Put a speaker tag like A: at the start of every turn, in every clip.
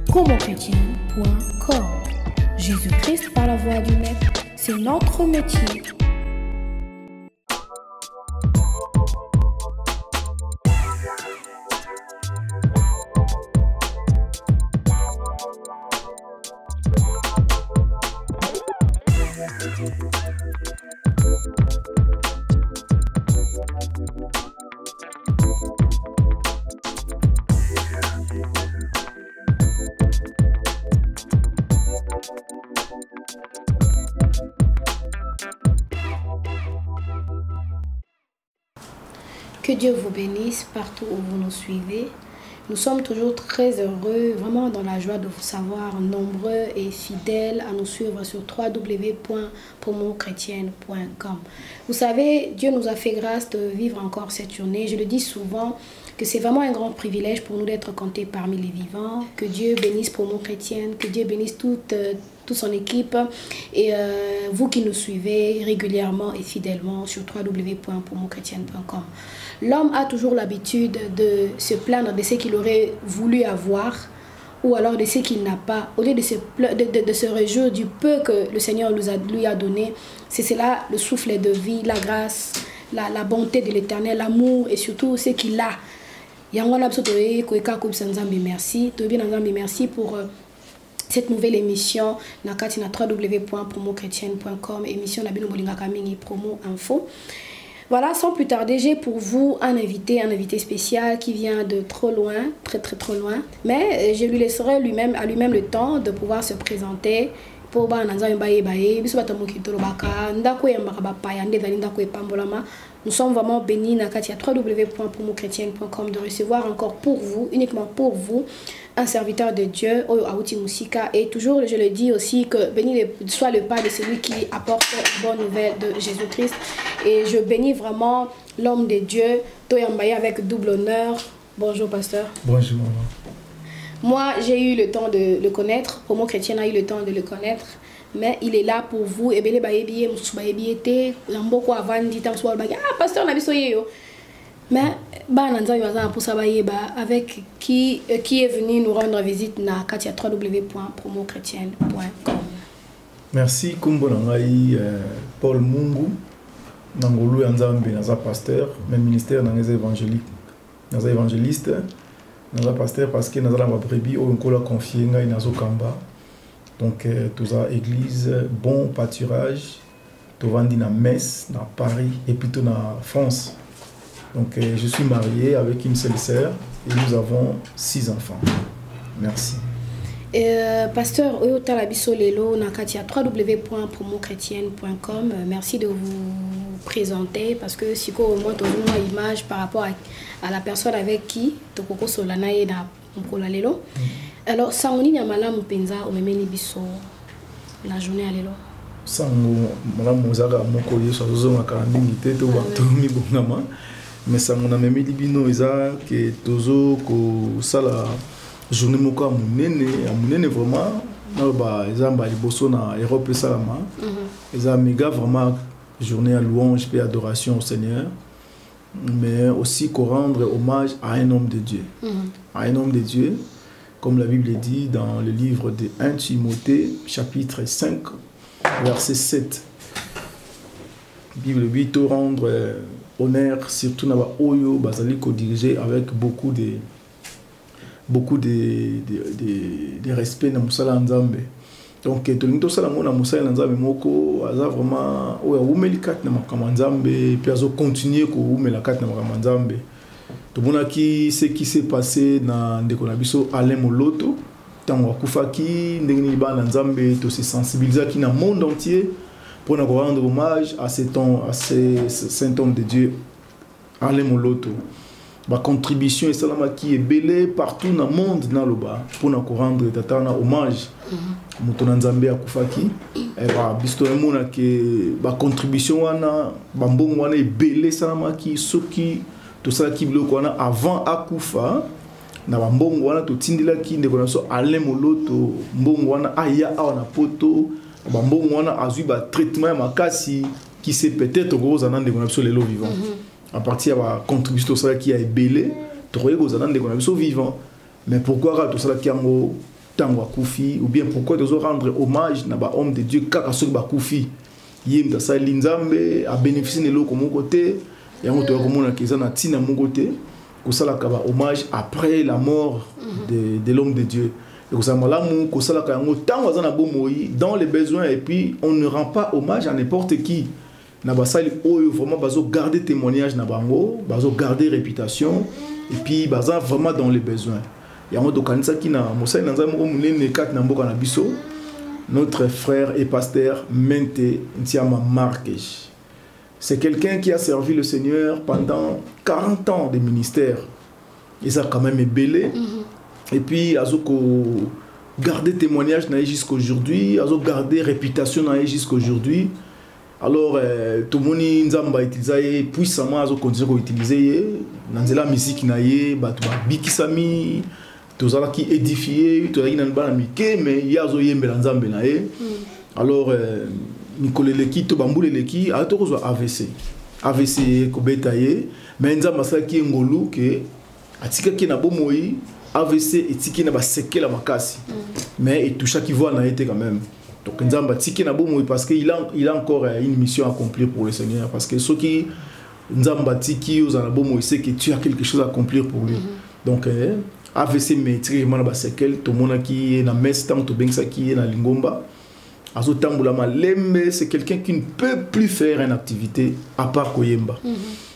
A: promochrétienne.com. Jésus-Christ par la voix du Maître, c'est notre métier. Que Dieu vous bénisse partout où vous nous suivez. Nous sommes toujours très heureux, vraiment dans la joie de vous savoir nombreux et fidèles à nous suivre sur www.promochrétienne.com. Vous savez, Dieu nous a fait grâce de vivre encore cette journée. Je le dis souvent que c'est vraiment un grand privilège pour nous d'être comptés parmi les vivants. Que Dieu bénisse Promo Chrétienne, que Dieu bénisse toute son équipe et vous qui nous suivez régulièrement et fidèlement sur www.promochrétienne.com. L'homme a toujours l'habitude de se plaindre de ce qu'il aurait voulu avoir ou alors de ce qu'il n'a pas. Au lieu de se réjouir du peu que le Seigneur lui a donné, c'est cela le souffle de vie, la grâce, la bonté de l'Éternel, l'amour et surtout ce qu'il a. Merci. Merci pour cette nouvelle émission na www.promochrétienne.com, émission na bino bolingaka mingi promo info. Voilà, sans plus tarder, j'ai pour vous un invité spécial qui vient de trop loin, très loin. Mais je lui laisserai à lui-même le temps de pouvoir se présenter. Nous sommes vraiment bénis na www.promochrétienne.com de recevoir encore pour vous, uniquement pour vous, un serviteur de Dieu, Aouti Moussika. Et toujours, je le dis aussi, que béni soit le pas de celui qui apporte la bonne nouvelle de Jésus-Christ. Et je bénis vraiment l'homme de Dieu, Toyambaye, avec double honneur. Bonjour, pasteur.
B: Bonjour.
A: Moi, j'ai eu le temps de le connaître. Promo Chrétienne a eu le temps de le connaître. Mais il est là pour vous. Et bien, pasteur, on a vu ça. Mais avec qui est venu nous rendre visite na www.promochrétienne.com.
B: Merci Kumbo Nangai Paul Mungu Nangolu Yanzambe naza pasteur, même ministère naza évangélique, naza évangéliste, naza pasteur parce que naza la brebis au nkola confié ngai nazo kamba. Donc tous a église bon pâturage, to vandi na Metz, na Paris et plutôt na France. Donc je suis marié avec une seule sœur et nous avons 6 enfants. Merci.
A: Pasteur Oyo Talabiso Lelo Nakatia www.promochrétienne.com. Merci de vous présenter parce que si on montre une image par rapport à la personne avec qui Tokoko Solana et na Mkola Lelo. Alors Sangoni Nyamala Mpenza Omemeni Biso la journée à Lelo.
B: Sango Madame Mozaga Moko Yeso Zoma Karambingi Teto Batomi Bongama. Mais ça mon ami libino isa que tozo ko sala journée moko amunene vraiment na ba ezamba liboso na Europe salama eza méga vraiment journée à louange et adoration au Seigneur, mais aussi qu'on rendre hommage à un homme de Dieu, à un homme de Dieu, comme la Bible dit dans le livre de 1 Timothée chapitre 5 verset 7. Bible dit de rendre honneur surtout na ba oyo bazali ko diriger avec beaucoup de respect na musala nzambe. Donc tolinto sala mona musala nzambe moko aza vraiment oya umeli kat na makama nzambe puis azo continuer ko umela kat na makama nzambe. To mona ki ce qui s'est passé na ndeko na biso Alain Moloto tango akufaki ndenge ni bana nzambe to se sensibiliser ki na monde entier pour nous rendre hommage à ce saint homme de Dieu, Alain Moloto. Ma contribution est celle qui est belle partout dans le monde, pour nous rendre hommage. Mutona Nzambe akufaki. Ma contribution est belle, soki tout ça qui est avant akufa. Na bambongo wana to tindila ki ndeko so Alain Moloto mbongo wana aya awana poto bambongo wana azui ba traitement makasi qui c'est peut-être gros anande ko na biso lelo vivant à partir de la contribution ça qui a belé to ko ko anande ko na biso vivant mais pourquoi tout ça qui ango tango akufi ou bien pourquoi tozo rendre hommage na ba homme de Dieu kaka soki ba kufi yemda sa linzambe a bénéficier de l'eau mon côté et on doit komona kiza na tina mon côté ko sala ka ba hommage après la mort de l'homme de Dieu et ko sala malamu ko sala ka ngo tango za na bomoi dans les besoins et puis on ne rend pas hommage à n'importe qui na ba sali oyo vraiment bazo garder témoignage na bango bazo garder réputation et puis baza vraiment dans les besoins. Notre frère et pasteur Mente Ntiama Marques. C'est quelqu'un qui a servi le Seigneur pendant 40 ans de ministère. Et ça a quand même belé. Et puis, il a gardé témoignage jusqu'à aujourd'hui, il a gardé réputation jusqu'à aujourd'hui. Alors, tout le monde a utilisé puissamment, il a continué à utiliser dans la musique, il a bikisami, tout ça qui édifié, tout ça qui a mais il y a des alors, Nicolas Leki, Tobambou Leki, a tout AVC. AVC, Kobetaye, mais il y a des qui est ngolou, que Atika qui n'a pas moui, AVC et Tiki n'a pas séqué la makasi. Mais il touche à qui voit n'a été quand même. Donc, Nzamba Tiki n'a pas moui parce qu'il a encore une mission à accomplir pour le Seigneur. Parce que ceux qui Nzamba Tiki ou Zanabo, c'est que tu as quelque chose à accomplir pour lui. Donc, AVC maîtrise mana séquelle tout le monde qui est dans messe tant tout bien ça qui est dans lingomba azo tamboulama lembe c'est quelqu'un qui ne peut plus faire une activité à part koyemba.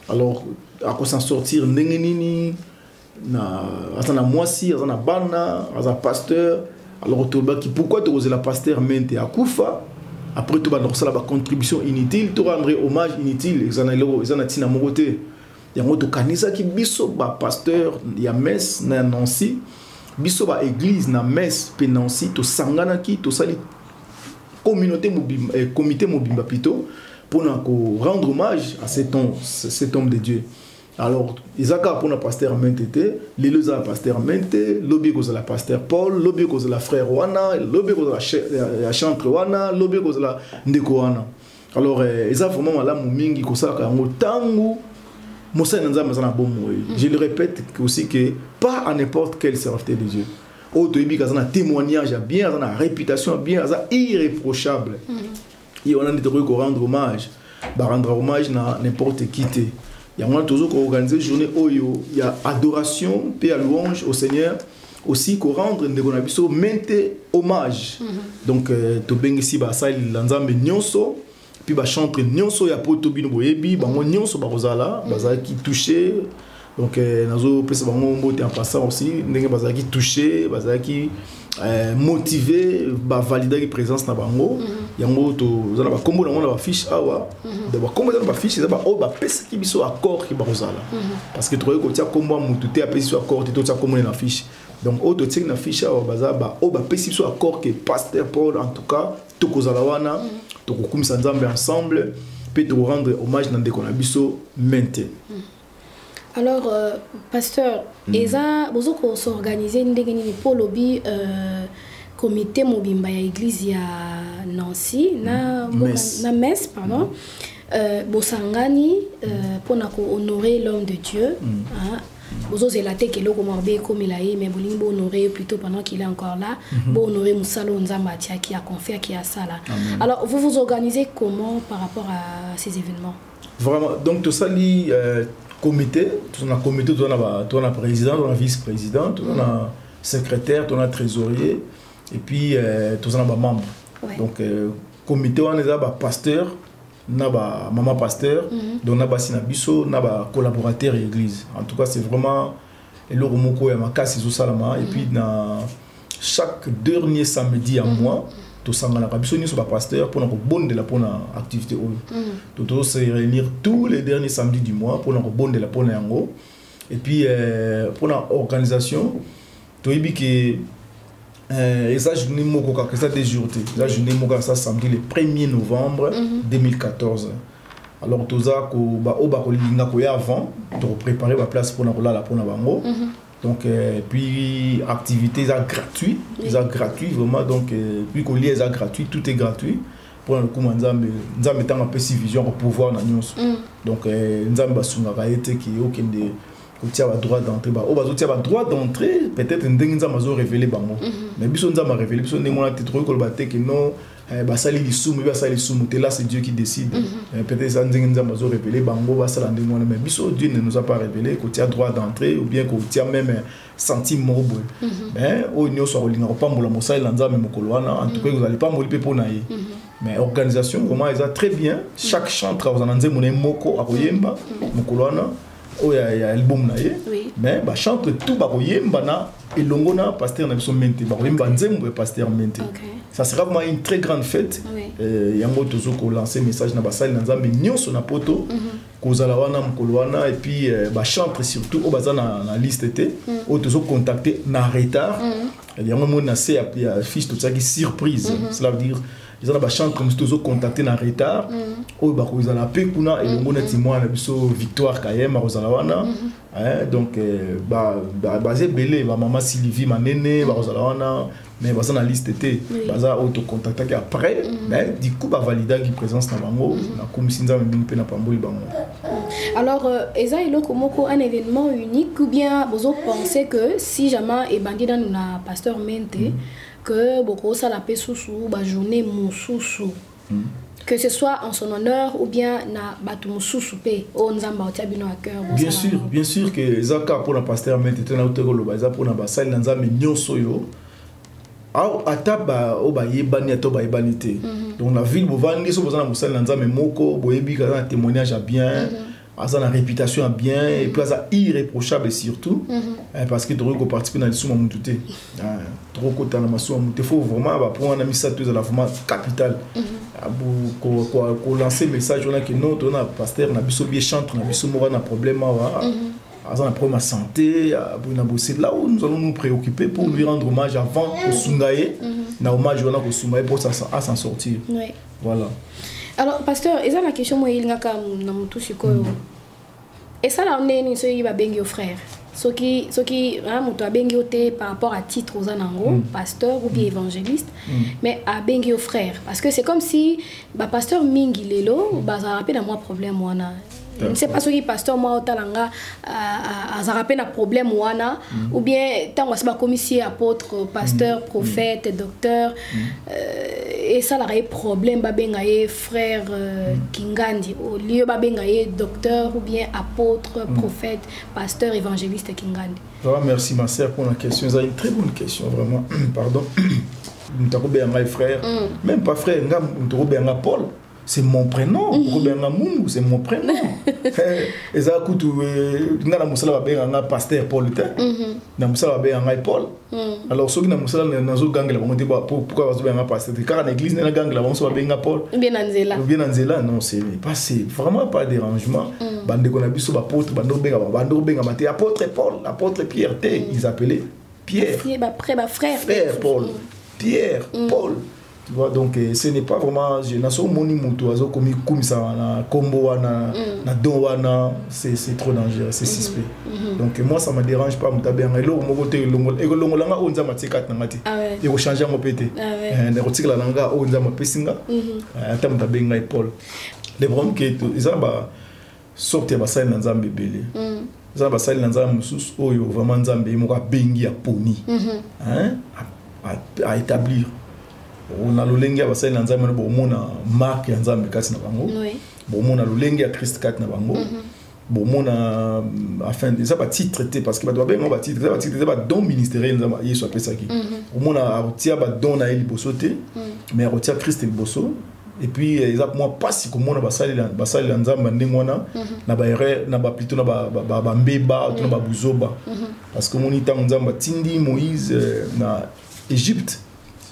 B: Alors à quoi s'en sortir ndengenini na azana moisi azana bana azana pasteur alors tout qui pourquoi tu oses la pasteur mente akufa après tout ba ça la contribution inutile tu rendre hommage inutile ezana tina mokote. Il y a un kanisa qui biso ba pasteur ya messe na Nancy biso ba église na messe pe Nancy to sangana ki to sali communauté mobimba comité mobimba plutôt pour rendre hommage à cet homme de Dieu. Alors Isaka pour na pasteur Mentete les pasteur Mente lobby cause la pasteur Paul lobby cause la frère Wana lobby cause la chantre Wana lobby cause la ndeko Wana. Alors ils a vraiment là mingi ko sala ka ngotangu. Je le répète aussi que pas à n'importe quel serviteur de Dieu. Autoibi a un témoignage bien, a une réputation bien, irréprochable. Et on a des trucs rendre hommage, rendre hommage à n'importe qui. Il y a toujours organisé journée Oyo, il y a adoration, paix à louange au Seigneur, aussi qu'on rendre hommage. Donc to bengi ici ba ça l'anzambe nyonso. Puis bah chantre nyonso ya poto bino boyebi bango nyonso bazala bazaki touché donc nazo pesa bango mbote en passant aussi ndenge bazaki touché bazaki motivé ba valider la présence na bango yango to zala ba kombo na ba fiche awa de ba kombo na ba fiche za ba o ba pesa ki biso accord ki bazala parce que troye ko tia kombo mutu te apesi so accord te tia kombo na fiche donc auto tia na fiche awa baza ba o ba pesi so accord que pasteur Paul en tout cas to kozala wana to kokumisa nzambe ensemble peut te rendre hommage dans des konabiso mente.
A: Alors pasteur eza bozo ko s'organiser ndenge ni pour lobby comité mobimba ya église ya Nancy na messe pardon bosangani pour na ko honorer l'homme de Dieu Bozo zelate que l'eau comme il a eu, mais vous honorer plutôt pendant qu'il est encore là. Bon honorer Moussalo Nzambatia qui a confié qui a ça là. Alors vous vous organisez comment par rapport à ces événements?
B: Vraiment, donc tout ça li comité, tout on a comité, tout on a président, tout on a vice-président, tout on a secrétaire, tout on a trésorier et puis tout on a membre. Donc comité on a pasteur. Naba maman pasteur donc naba sinabiso naba collaborateur église en tout cas c'est vraiment le romoko ya makasi zo salama et puis na chaque dernier samedi à mois to sangana biso ni so ba pasteur pour na ko bonde la pour na activité to to se réunir tous les derniers samedis du mois pour na ko bonde la pour na yango et puis pour la organisation to ibi que ça journée mokoka que ça des jours la journée mokoka ça samedi le 1er novembre 2014 alors tout ça ko ba o ba ko linga ko ya avant to préparer la place pour na la pour na bango donc puis activités gratuites vraiment donc puis ko lié ça gratuit tout est gratuit pour le coup nzambe tant un peu si vision pour pouvoir na nyonso donc nzambe basunga ka été qui aucun de kotia ba droit d'entrée ba o bazo tia ba droit d'entrée peut-être ndenge nza mazo révéler bango mais biso nza ma révéler biso ndenge on a te ko ba te que non ba sali lisumu ba sali lisumu te là c'est Dieu qui décide peut-être ça ndenge nza mazo révéler bango ba sala ndenge on mais biso Dieu ne nous a pas révélé kotia droit d'entrée ou bien kotia même centime morbo mais o nyo so linga ko pambola mosala nza même kolwana en tout cas vous allez pas moliper pour naïe mais organisation vraiment ils a très bien chaque chantre vous en anze mon moko akoyemba mokolwana o ya album na ye mais ba chante tout ba koyemba na elongona pasteur na biso mente ba koyemba nzembo pasteur mente ça sera vraiment une très grande fête yango tozo ko lancer message na basali na nzambe nyonso na poto kozala wana mokolwana et puis ba chante surtout o baza na liste té o tozo contacter na retard yango mo na se ya fiche tout ça qui surprise cela veut dire ils ont chanté comme si tous contacté en retard ou bah ils ont la paix kuna et le monde est témoin de biso victoire kayem rozalawana donc basé belé ba maman Sylvie manene ba rozalawana mais baza na liste té baza auto contacté après mais du coup ba valida qui présence na bango na komisinza même pe na pamboli bango.
A: Alors eza eloko moko un événement unique ou bien vous pensez que si jamais et bandi dans na pasteur mente que beaucoup ça la paix sous ba journée mususu que ce soit en son honneur ou bien na batu mususu pe o nzamba otia bino à cœur
B: bien sûr que zaka pour la pasteur mente tena utego ba za pour na basali na nzambe nyonso yo ataba o ba yebani to ba yebanité donc la ville bovandi so bozana musali na nzambe moko boyebi ka na témoignage à bien à la réputation bien et puis à irréprochable surtout parce que trop participer dans les sous montuté trop côté dans la massou montuté faut vraiment pour on a mis ça tout à la format capital pour lancer message on a que non on a pasteur na biso bien chante na biso mora na problème à un problème de santé na bosser là où nous allons nous préoccuper pour lui rendre hommage avant que sungaye na hommage on a que sungaye pour s'en sortir voilà.
A: Alors, pasteur, est-ce que la question moi il y a comme dans mon tout ce et ça là on est ni ceux qui va bengi au frère ceux qui moto a bengi au té par rapport à titre aux anango pasteur ou bien évangéliste mais à bengi au frère parce que c'est comme si ba pasteur mingi lelo ba ça rappelle à moi problème wana je ne sais pas ce qui pasteur moi au talanga ça rappelle un problème wana ou bien tant que c'est pas commissaire apôtre pasteur prophète docteur et ça là un problème ba bengaye frère Kingandi au lieu ba bengaye docteur ou bien apôtre prophète pasteur évangéliste Kingandi.
B: Vraiment merci ma sœur pour la question, c'est une très bonne question vraiment. Pardon. Nous frère même pas frère ngam Paul. C'est mon prénom, Mungu, c'est mon prénom. Et ça coûte na musala ba pasteur Paul na musala ba Paul. Alors ceux qui na musala na zo gang la bonté pourquoi va ba pasteur car dans l'église na gang la bon so ba Paul. Bien Anzela non c'est vraiment pas dérangement. Bande ko na biso ba apôtre bando benga maté apôtre Paul, apôtre Pierre ils appelaient Pierre. Frère Paul. Pierre Paul. Tu vois, donc ce n'est pas vraiment je n'ai pas moni moto azo comme ça na combo na don wana c'est trop dangereux c'est suspect donc moi ça me dérange pas mutabe ngelo moko te longo langa onza matika ngati et ko changer mo pété ne rotikala langa onza mapesinga ata mutabe ngai Paul les problèmes que ils ont ba sortir ba sai na nzambe belé za ba sai na nzambe mususu oyo vraiment nzambe moko bengi ya poni à établir. On a l'olenge à bassin l'enzame na bomona marque l'enzame kasi na bango bomona l'olenge à Christ kat na bango bomona afin de ça pas titre traité parce que ba doit bien ba titre ba don ministériel l'enzame yeso apesa ki bomona atia ba don na eli bosote mais atia Christ le bosso et puis exact moi pas si comme on a basali l'enzame ndengwana na ba erreur na ba plutôt na ba mbeba na ba buzoba parce que mon ita nzamba tindi Moïse na Égypte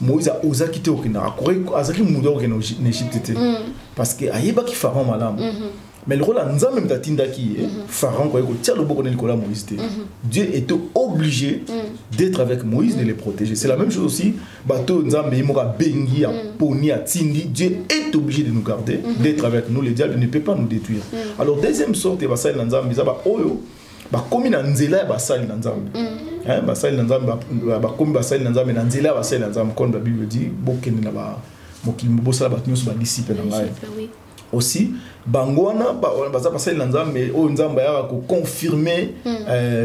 B: Moïse a osé quitter au Kenya, a zaki moudo au Égypte parce que ayeba ki Pharaon madame. Mais le rôle nzambe même tatinda ki Pharaon ko tia le boko Nicolas Moïse. Dieu était obligé d'être avec Moïse de les protéger. C'est la même chose aussi bateau nzambe imoka bengi a poni a tindi Dieu est obligé de nous garder, d'être avec nous. Le diable ne peut pas nous détruire. Alors deuxième sorte va ça nzambe za ba oyo ba komi na nzela ba sali nzambe. Basali nzambe ba komi basali nzambe na nzela basali nzambe comme la Bible dit bokende na ba mokili bosala ba nyonso ba disciple na ngai aussi bangwana baza passer nzambe o nzamba ya ko confirmer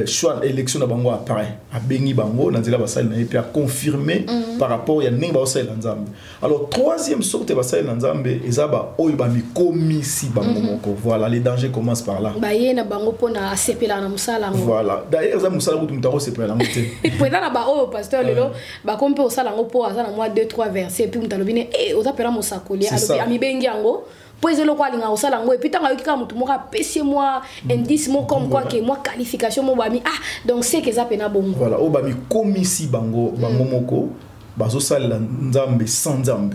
B: choix élection na bango après a bengi bango na nzela basali na puis a confirmer par rapport ya ninga ba sala nzambe. Alors troisième sorte basali nzambe ezaba oyo ba mi komisi bango moko. Voilà, les dangers commencent par là.
A: Ba ye na bango pona sepela na musala ngo.
B: Voilà, d'ailleurs za musala ko tumtako sepela ngo te.
A: Pona na ba o pasteur lelo ba kompe o sala ngo po azana moi 2 3 versets puis mutalobine oza pela musakoli alobi ami bengi yango. Puis le quoi linga osala ngo et puis tanga yika mutu moka pese moi indice mo comme quoi que moi qualification mo ba mi donc c'est que ça pena bongo.
B: Voilà, o ba mi komisi bango moko bazo sala nzambe sans nzambe.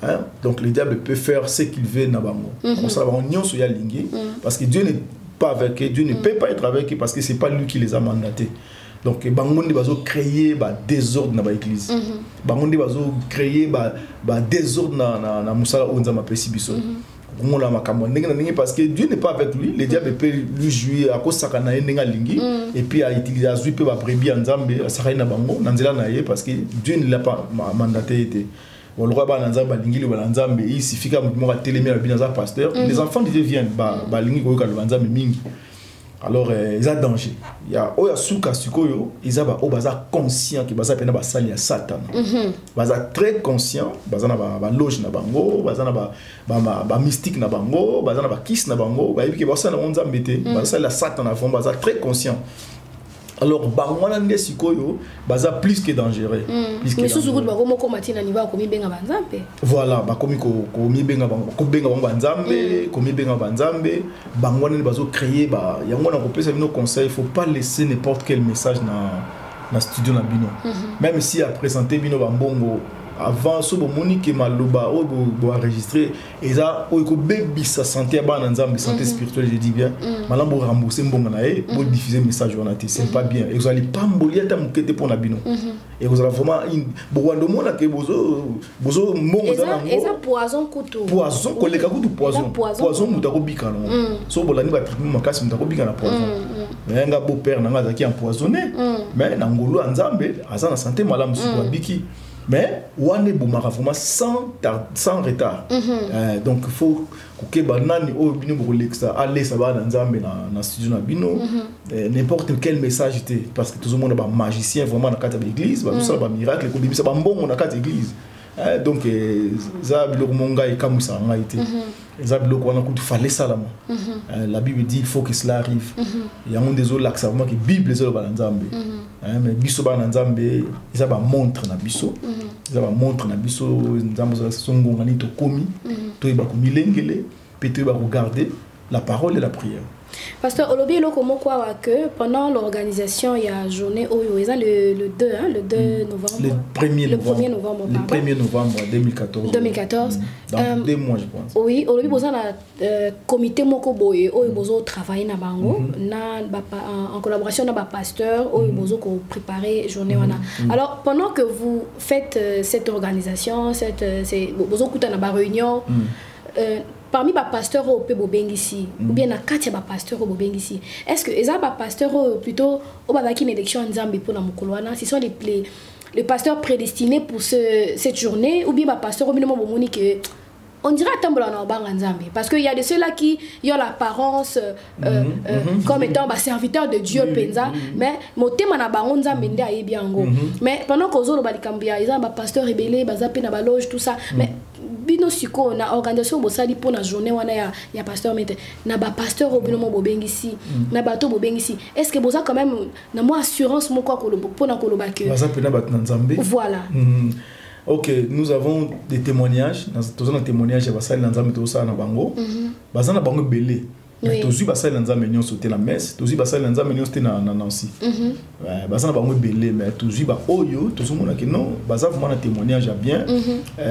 B: Hein? Donc le diable peut faire ce qu'il veut na bango. On sala bango nyonso ya lingi parce que Dieu n'est pas avec eux, Dieu ne peut pas être avec eux parce que c'est pas lui qui les a mandatés. Donc bangondi bazo créer ba désordre na ba église. Bangondi bazo créer ba désordre na musala o nzamba pesi biso. Parce que Dieu n'est pas avec lui, le diable peut lui jouer à cause sakana nenga lingi et puis à utiliser à jouer ba brebis nzambe sakana bango nanzela na ye parce que Dieu ne l'a pas mandaté été. On le roi ba nzamba lingi le ba nzambe il suffit que mo ka télémé la binaza pasteur, les enfants de Dieu viennent ba lingi ko ka le nzambe mingi. Alors ils ont danger. Il y a oya suka sukoyo, ils ont baza conscient que baza pena basali ya Satan. Baza très conscient, baza na ba loge na bango, baza na ba mystique na bango, baza na ba kiss na bango, ba yiki baza na onza mbete, baza la Satan na fond, baza très conscient. Alors bangwana nde sikoyo baza plus que dangereux.
A: Mais sous goût bako moko matina niva komi benga banzambe.
B: Voilà, bakomi ko mi benga bango, ko benga bango banzambe, komi benga banzambe, bangwana ni bazo créer ba yango na ko pesa bino conseil, il faut pas laisser n'importe quel message na studio na bino. Même si à présenter bino bambongo avant ce monique maloba o bo enregistrer et ça o ko bebi sa santé ba na nzambe santé spirituelle je dis bien malambo rembourser mbonga na e pour diffuser message on a été c'est pas bien et vous allez pas mbolia ta mukete pour na bino et vous allez vraiment boando mona ke bozo mbongo za nango
A: et ça poison couteau
B: poison koleka kutu poison mutako bika no so bolani ba traitement makasi mutako bika na poison mais nga beau père nanga zaki empoisonné mais na ngolo nzambe azana santé malamu siko biki. Mais on est vraiment sans retard. Donc il faut que banani o bino bolexa aller ça va dans nzambe na studio na bino n'importe quel message était parce que tout le monde est magicien vraiment dans carte de l'église ba tout ça ba miracle ko bimisa ba mbongo na carte d'église. Donc ça biloko monga et kamusa nga été. Ça biloko wana ko fallait ça là. La Bible dit il faut que cela arrive. Il y a un des autres là que vraiment que Bible c'est le ba nzambe. Mais biso ba nzambe ça ba montre na biso. Ça va montre na biso nzambe za songo ngani to komi to iba ko milengele peut-être ba regarder la parole et la prière.
A: Pasteur Olobi loko mokwa que pendant l'organisation il y a journée oyo eza le 2 hein, le 2 novembre.
B: Le 1er novembre. Le 1er novembre 2014.
A: 2014.
B: Dans 2 mois je pense.
A: Oui, Olobi boza na comité moko boye oyo bozo travailler na bango na en collaboration na ba pasteur oyo bozo ko préparer journée wana. Alors pendant que vous faites cette organisation, bozo kuta na ba réunion parmi les pasteurs au Bobengisi ou bien na katia ba pasteur au Bobengisi, est-ce que eza ba pasteur plutôt au babaki une élection nzambe pour na mukolwana, ce sont les pasteurs prédestinés pour cette journée ou bien ba pasteur au minimum bomoni que on dirait tambola na banga nzambe parce que il y a de ceux-là qui ont l'apparence comme étant ba serviteur de Dieu penza mais motema na bango nzambe nde ayebi yango mais pendant que ozolo ba likambia eza ba pasteur rebelle ba zape na ba loge tout ça mais bino siko na organisation bosali pour la journée wana ya pasteur mete na ba pasteur obino mo bobengisi na bato bobengisi est-ce que boza quand même na moi assurance moko ko pour na koloba que
B: baza pena bat na nzambe
A: voilà.
B: Ok, nous avons des témoignages dans un témoignage ya basali na nzambe to sa na bango baza na bango belé. Tozu basali na nzambe nyonso te la messe, tozu basali na nzambe nyonso te na Nancy. Baza na bango belé mais tozu ba oyo tozu mona que non, baza vraiment na témoignage à bien,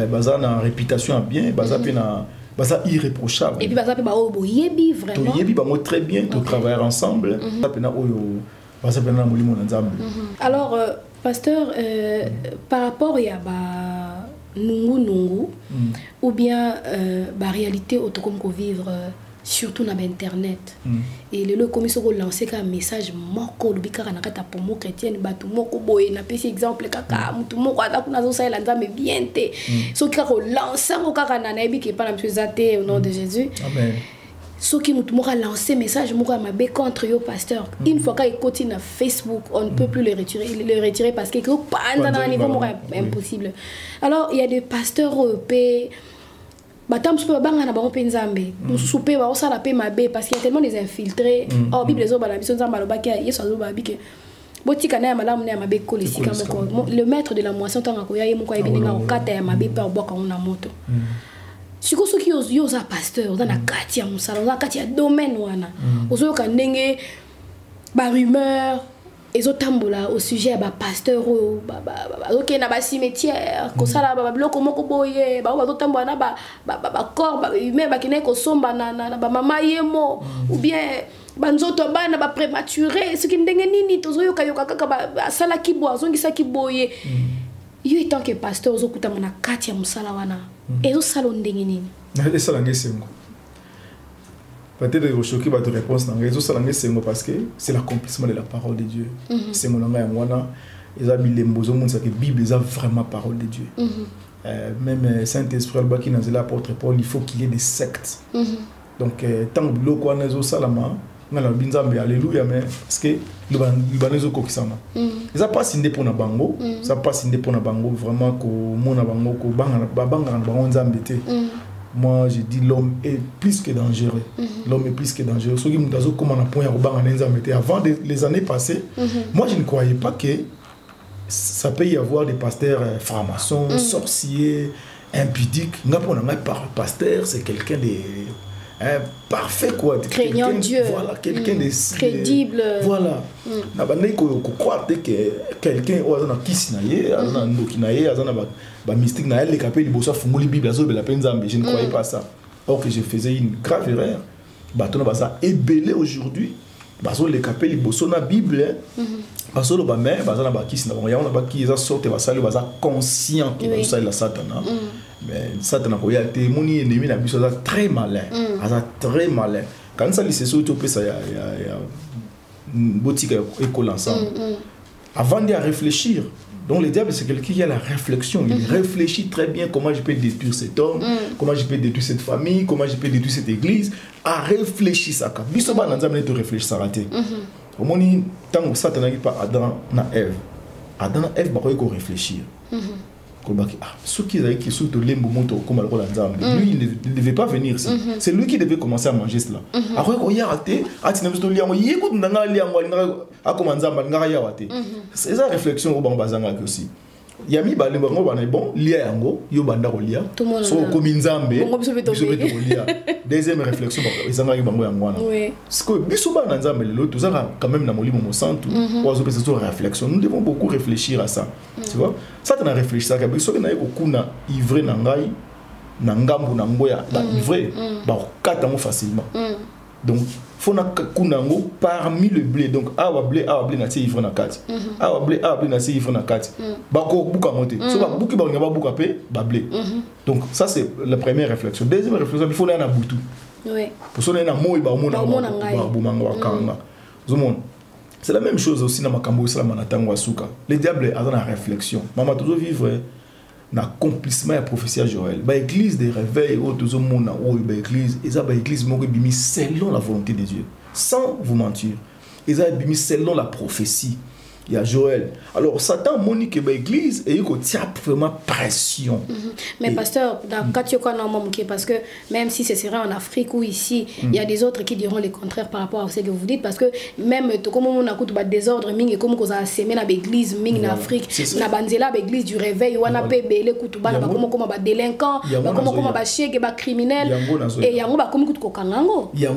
B: baza na réputation à bien, baza pe na baza irréprochable.
A: Et puis baza pe ba oyo yebi vraiment.
B: To yebi bango très bien, to travailler ensemble, baza pe na oyo baza pe na molimo na nzambe.
A: Alors pasteur par rapport ya ba nungu ou bien ba réalité autokom ko vivre surtout dans internet et le comme ils ont lancé un message moko le bika na kata pour mo chrétienne batu moko boye na pesi exemple kaka mutu moko ata kuna zo sala nzambe bien te so kaka lancer ngo kaka na nabi ke pas na monsieur zate au nom de Jésus
B: amen
A: so qui mutu moko lancer message moko mabe contre yo pasteur une fois qu'il continue na Facebook on ne peut plus le retirer parce que pas dans un niveau impossible. Alors il y a des pasteurs européens batam super banga na bango penzambe musupe ba osala pe mabe parce qu'il y a tellement des infiltrés oh bible zo bala biso nzamba lobaki yeso zo ba bike botika na ya malamu na ya mabe ko lesika moko le maître de la moisson tanga ko ya ye moko ebenga okata ya mabe pa oboka na moto siko soki yo za pasteur za na kati ya musala za kati ya domaine wana ozo ka ndenge ba rumeur ezotambola au sujet ba pasteur OK na ba cimetière ko sala ba bloko moko boye ba bazotambola na ba corps ba humain ba kine ko somba na ba mama yemo ou bien banzoto bana ba prématuré ce qui ndenge nini tozoyoka yoka kaka ba sala kibo azongisa kiboye yo étant que pasteur ozokuta na kati ya musala wana ezosala ndenge nini
B: esala ngesengo. Peut-être que je vais te répondre dans les autres parce que c'est l'accomplissement de la parole de Dieu. C'est mon langage et moi ils ont mis les mots que la Bible est vraiment parole de Dieu. Même Saint-Esprit qui nous a l'apôtre Paul, il faut qu'il y ait des sectes. Donc tant que l'eau qu'on a au salama, on a binzambe alléluia mais parce que le banezo ko kisama. Ça passe inde pour na bango, ça passe inde pour na bango vraiment ko mona bango ko banga na bango nzambete. Moi, je dis l'homme est plus que dangereux. L'homme est plus que dangereux. Ceux qui m'ont dit comment on a point à avant les années passées, moi je ne croyais pas que ça peut y avoir des pasteurs francs-maçons, sorciers, impudiques. Pasteur, c'est quelqu'un de parfait quoi.
A: Craignant Dieu.
B: Voilà, quelqu'un de
A: crédible.
B: Voilà. Na bande ko croire que quelqu'un ou azana kisinaye, azana ndokinaye, azana ba mystique na elle capé liboso fungoli Bible azo be la penzambe. Je ne croyais pas ça. Or que je faisais une grave erreur. Bato na ça ébélé aujourd'hui. Bazo le capé liboso na Bible. Bazo lo ba mais bazana ba kisina ba ya on ba ki za sorte ba sali ba za conscient que ça la satana. Mais Satan a été mon ennemi na biso très malin, très malin. Quand ça c'est surtout que ça y a boutique école ensemble. Avant de réfléchir, donc le diable c'est quelqu'un qui a la réflexion, il réfléchit très bien comment je peux détruire cet homme, comment je peux détruire cette famille, comment je peux détruire cette église, à réfléchir ça. Biso ba nzambe to réfléchir ça raté. Au moment tant Satan n'a pas Adam na Ève. Adam na Ève ba ko réfléchir. Ceux qui avaient qui sont lui il ne devait pas venir ici. C'est lui qui devait commencer à manger cela. Après il y a raté, c'est ça réflexion au bambazanga aussi. Il y a mis bon lia yango yo banda ko lia so ko minzambe deuxième réflexion ezanga yo bango yango wana parce que biso ba nzambe lelo tozaka quand même na molimo mosantu ozo pesa so réflexion nous devons beaucoup réfléchir à ça tu vois ça tu na réfléchir ça biso na ko kuna ivre na ngai na ngambu na ngoya ba ivre ba kata mo facilement donc faut na kunango parmi le blé donc awa blé na ti ivre na kati awa blé na ti ivre na kati ba ko buka monter so ba buki ba ngaba buka pe ba blé donc ça c'est la première réflexion. Deuxième réflexion il faut na butu pour ça na moi ba mona ba bomanga wakanga zomon c'est la même chose aussi na makambo ça na tango asuka le diable a dans la réflexion maman toujours vivre l'accomplissement de la prophétie à Joël. L'église des réveils, l'église, l'église est selon la volonté de Dieu. Sans vous mentir. Ils ont mis selon la prophétie. Il y a Joël. Alors, Satan monique l'église et il y a vraiment pression.
A: Mais pasteur, parce que même si ce serait en Afrique ou ici, il y a des autres qui diront le contraire par rapport à ce que vous dites. Parce que même comme on a un désordre, comme on a sémé dans l'église en Afrique, na banzela l'église du réveil, on a payé les kutuba, comme un délinquant, comme un chèque, un criminel, et il y a un comme kutukokangango.
B: Il y a un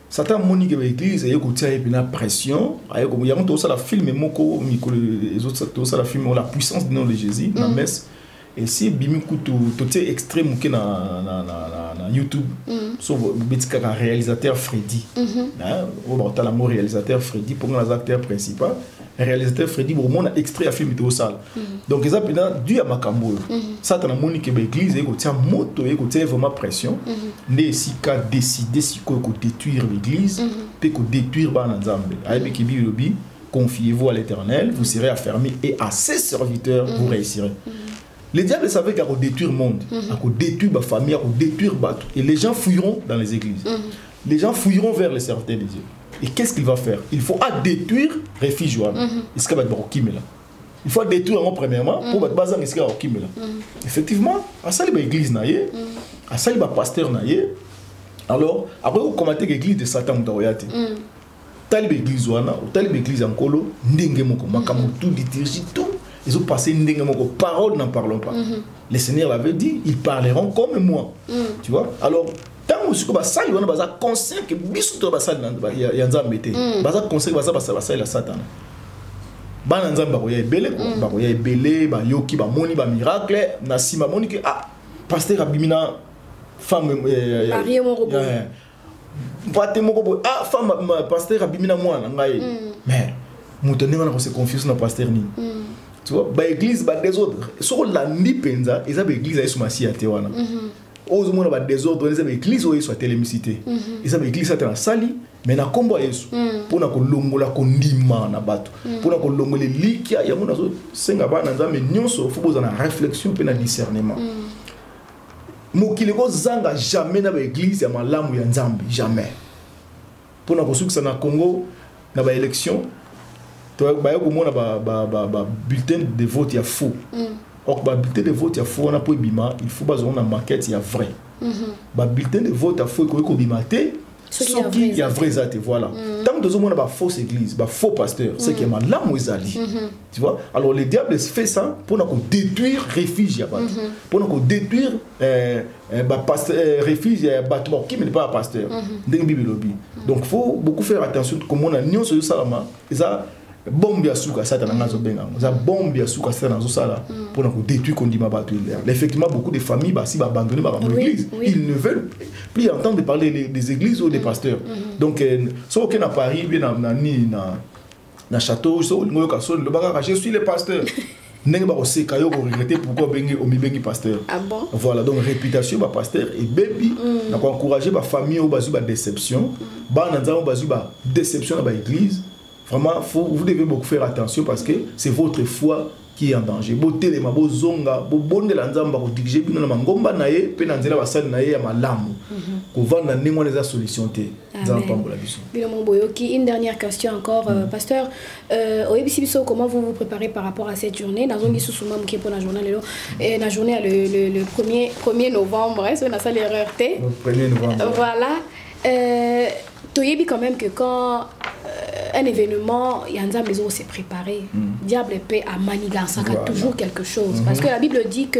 B: Satan monique l'église et il y a une pression. Il y a un film les autres la film la puissance du nom de Jésus la messe. Et si bimi kutu toté extrême na YouTube sur le réalisateur Freddy. On a le réalisateur Freddy pour les acteurs principaux. réalisateur Freddy Bourmon a extrait à film de salle. Donc ils appellent dû à Makambo. Ça t'as montré que l'église est côté moto et côté vraiment pression. Mais si qu'a décidé si quoi détruire l'église, peut que détruire Bananzambe. Avec qui bilobi, confiez-vous à l'Éternel, vous serez affermis et à ses serviteurs vous réussirez. Les diables savaient qu'à détruire le monde, à détruire la famille, à détruire bateau. Et les gens fouilleront dans les églises. Les gens fouilleront vers les serviteurs des dieux. Et qu'est-ce qu'il va faire? Il faut détruire le réfugié. Est-ce qu'il va être là? Il faut détruire premièrement pour être basé là. Effectivement, à ça, il y a l'église, à ça, il y a pasteur. Alors, après, vous commentez l'église de Satan. Tali l'église ou tali l'église en colo, ndenge moko, makamu tout, liturgie, tout. Ils ont passé ndenge moko, parole n'en parlons pas. Le Seigneur l'avait dit, ils parleront comme moi. Tu vois? Alors, tant que vous avez un conseil que vous avez un conseil que Satan. Bananzamba ba ebele ba ya ebele ba yoki ba moni ba miracle na sima moni que pasteur abimina femme
A: marié mon robot
B: pate moko femme pasteur abimina mwana ngai mais muto ndenge na se confiance na pasteur ni tu vois ba église ba désordre so la ndi penza eza ba église ya sumasi ya te wana ozo mona ba désordre eza ba église o yeso télémicité eza ba église atana sali mais na kombo yesu pona ko longola ko ndima na bato pona ko longola likia ya mona zo senga bana nzambe nyonso faut boza na réflexion pe na discernement mokili ko zanga jamais na ba église ya malamu ya nzambe jamais pona ko sukisa na Congo na ba élection to ba yo ko mona ba bulletin de vote ya faux or ba bulletin de vote ya faux na po bima il faut bazo na maquette ya vrai ba bulletin de vote ya faux ko bimate il y a vrai athées, voilà. Tant que nous avons une fausse église, un faux pasteur, c'est qu'il y a là Moïsali. Tu vois? Alors le diable fait ça pour nous détruire réfugiés, pour nous détruire réfugiés, bâtiment qui n'est pas un pasteur. Donc il faut beaucoup faire attention comment on a nié sur ça, ça bombe ya suka ça dans nazo benga ça bombe ya suka ça dans ça pour nous détruire qu'on dit ma bateau effectivement beaucoup de familles si abandonner par l'église ils ne veulent plus entendre parler des églises ou des pasteurs donc ce qu'on a Paris bien na château so ngoyo ka so le baka je suis le pasteur n'est pas aussi kayo pour regretter pourquoi bengi omi bengi pasteur voilà donc réputation ba pasteur et baby na ko encourager ba famille ou bazu ba déception ba na nzamo bazu ba déception na ba église. Vraiment, vous devez beaucoup faire attention parce que c'est votre foi qui est en danger. Beauté les mabo zonga, bonde la nzamba ko diriger bino na mangomba na ye, pe na nzela basali na ye ya malamu. Ko vanda nengo les solutions té. Nzamba la biso.
A: Bilo Momboyoki, une dernière question encore pasteur, oyebisi biso comment vous vous préparez par rapport à cette journée? Nazongi susuma mke pour la journée lelo et la journée le 1er novembre, c'est na salle erreur té.
B: Le 1er novembre.
A: Voilà. Toyebi quand même que quand un événement, il y a un maison s'est préparé. Diable peut à manigancer toujours quelque chose. Parce que la Bible dit que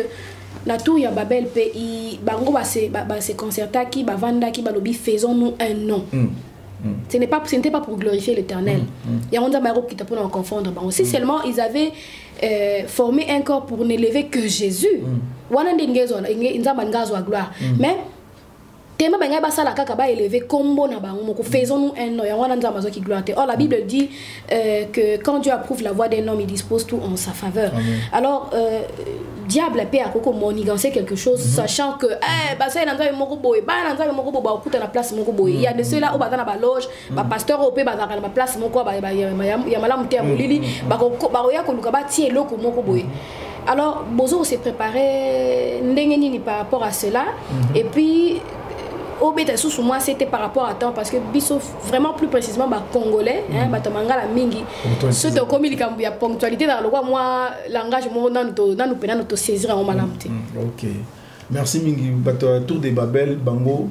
A: la tour ya Babel pays bango ba se concerta qui ba vanda qui ba lobi faisons-nous un nom. Ce n'était pas pour glorifier l'Éternel. Il y a un homme qui t'a pour en confondre. Si seulement ils avaient formé un corps pour n'élever que Jésus. Mais Tema benga basala kaka ba élevé combo na bango moko faisons-nous un nom wana nzamba zo ki gloire. Or la Bible dit que quand Dieu approuve la voix d'un homme il dispose tout en sa faveur. Alors diable peut à koko monigancer quelque chose sachant que basa na nzamba moko boy ba na nzamba moko boba okuta na place moko boy. Il y a de ceux-là au bata na ba loge ba pasteur au pe ba na ba place moko ba ya malamu te molili ba ko ya ko luka ba tie loko moko boy. Alors bozo s'est préparé ndenge nini par rapport à cela et puis au bête sous moi c'était par rapport à temps parce que biso vraiment plus précisément bah congolais hein batamanga la mingi ce to comme il y a ponctualité dans le quoi moi langage mon dans nous peine nous saisir en malamté.
B: OK. Merci mingi bato tour de Babel bango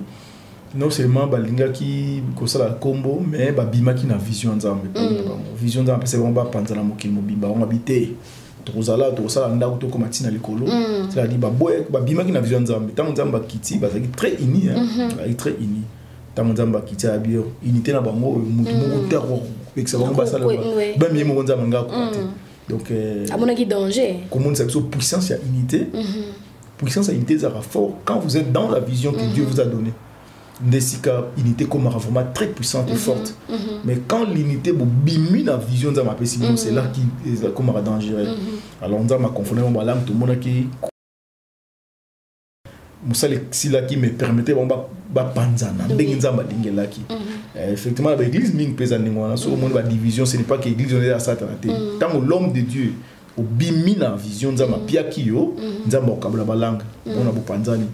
B: non seulement balinga qui kosa la combo mais ba bima qui na vision nzambe vision nzambe c'est vraiment ba panza la mokili mobimba on habiter tozala ndako to komati na likolo c'est-à-dire ba bima ki na vision nzambe tant nzamba kiti ba très uni hein très uni tant nzamba kiti a bio unité na bango mutu moko terre avec ça ba sala ba mi mo nzamba ngako donc
A: à mon avis danger
B: comment ça puissance et unité puissance et unité ça fort quand vous êtes dans la vision que Dieu vous a donnée Ndesika unité comme vraiment très puissante et forte. Mais quand l'unité bimine la vision de ma personne, c'est là qui est comme dangereux. Alors on m'a confondu mon balam tout le monde qui si là qui me permettait bon ba panzana ndenza ba dingela qui effectivement l'église ming pesa ningwana so monde ba division ce n'est pas que l'église on est à satan tant l'homme de Dieu au bimina vision nzama pia kiyo nzama okabula balanga on a bo panzani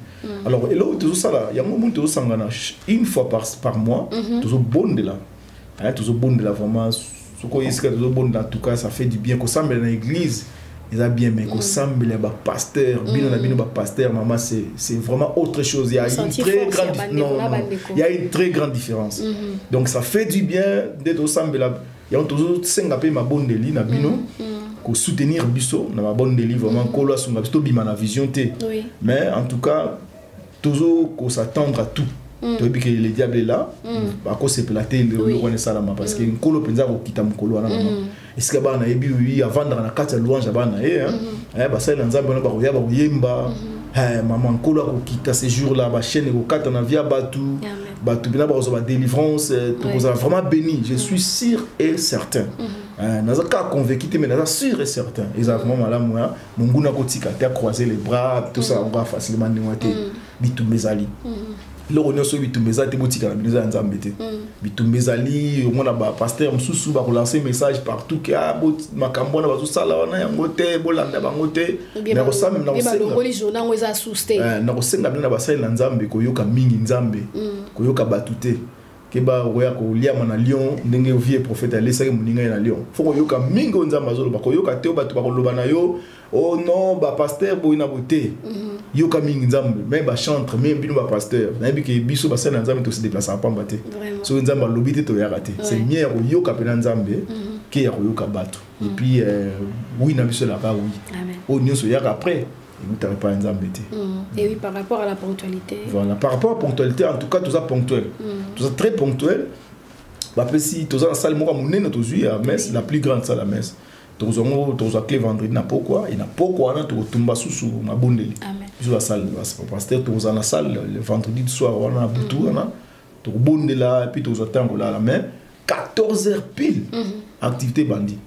B: alors et là tout ça là il y a un moment tout sangana une fois par mois tout bon de là tout bon de là vraiment ce qu'on est tout bon en tout cas ça fait du bien qu'on semble dans l'église ils a bien mais qu'on semble les pasteur bien on a bien pasteur maman c'est vraiment autre chose il y a une très grande il y a une très grande différence donc ça fait du bien d'être au semble là il y a toujours 5 appels ma bonne deli na bino ko soutenir biso na ma bonne deli vraiment ko lo sunga biso bima na vision té mais en tout cas toujours ko s'attendre à tout tu vois que le diable est là à cause c'est platé le on est ça là parce que nkolo penza ko kita mkolo wana maman est-ce que ba na yebi oui avant dans la carte louange ba na ba ça na nzambe na ba koya ba yemba maman nkolo ko kita ces jours là ba chaîne ko kata na via batu bina ba ba délivrance tout ça vraiment béni je suis sûr et certain naza ka convaincu mais naza sûr et certain exactement madame moi munguna ko tika te croiser les bras tout ça on va facilement n'imate bitumbezali l'orion so bitumbezali te botika na binoza nzambe te bitumbezali on a ba pasteur msusu ba ko lancer message partout que makambo na ba tout ça là on a yango te bolanda bango te na ko sam na ko senga
A: les journaux ngo za souster
B: na ko senga na ba sai na nzambe ko yoka mingi nzambe ko yoka batute keba roya ko liama na lion ndenge vie prophète alesa ke muninga na lion faut ko yoka mingi nzambe azolo ba ko yoka te ba loba na yo oh non ba pasteur boina boté yoka mingi nzambe mais ba chantre même bino ba pasteur na bi ke biso ba sana nzambe to se déplacer en pamba te so nzambe lobité to yaka te c'est mieux ko yoka pe na nzambe ke ya ko yoka bato et puis oui na biso là bas oui oh nyonso yaka après nous t'avons pas nzambe te
A: et oui par rapport à la ponctualité
B: voilà par rapport à la ponctualité en tout cas tout ça ponctuel tout ça très ponctuel ba si tout ça la salle moko monene to zui à messe la plus grande salle à messe tous clé vendredi na pourquoi et na pourquoi na to tumba susu ma bondeli sur la salle pasteur tous dans la salle le vendredi soir on a butu na to bondela et puis tous attendre là la main 14h pile activité bandit